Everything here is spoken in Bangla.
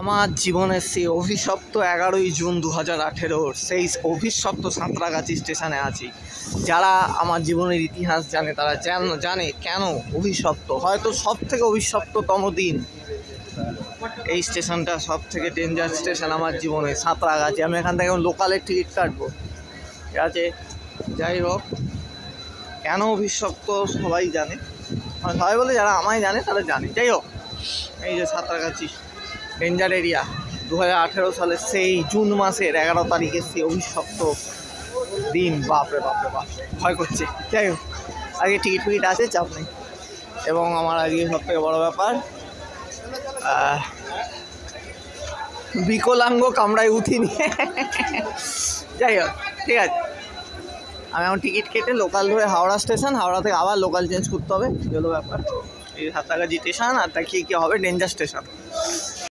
আমার জীবনের সেই অভিশপ্ত 11ই জুন 2018 সেই অভিশপ্ত সাঁতরাগাছি স্টেশনে আছি। যারা আমার জীবনের ইতিহাস জানে তারা জানে কেন অভিশপ্ত। হয়তো সব থেকে অভিশপ্ততম দিন এই স্টেশনটা, সব থেকে ডেঞ্জার স্টেশন আমার জীবনে, সাঁতরাগাছি। আমি এখান থেকে লোকালের টিকিট কাটবো, ঠিক আছে। যাই হোক, কেন অভিশপ্ত সবাই জানে, সবাই বলে যারা আমায় জানে তারা জানে। যাই হোক, এই যে সাঁতরাগাছি ডেঞ্জার এরিয়া, 2018 সালের সেই জুন মাসের 11 তারিখের সেই অভিশপ্ত দিন। বাপরে বাপরে বাপ, ভয় করছে। যাই হোক, আগে টিকিট আছে, চাপ নেই। এবং আমার আজকে সব থেকে বড়ো ব্যাপার, বিকলাঙ্গ কামড়ায় উঠিনি। যাই হোক, ঠিক আছে। আমি এখন টিকিট কেটে লোকাল ধরে হাওড়া স্টেশন, হাওড়া থেকে আবার লোকাল চেঞ্জ করতে হবে। এগুলো ব্যাপার। এই সাঁতরাগাছি স্টেশন, আর দেখিয়ে কী হবে ডেঞ্জার স্টেশন।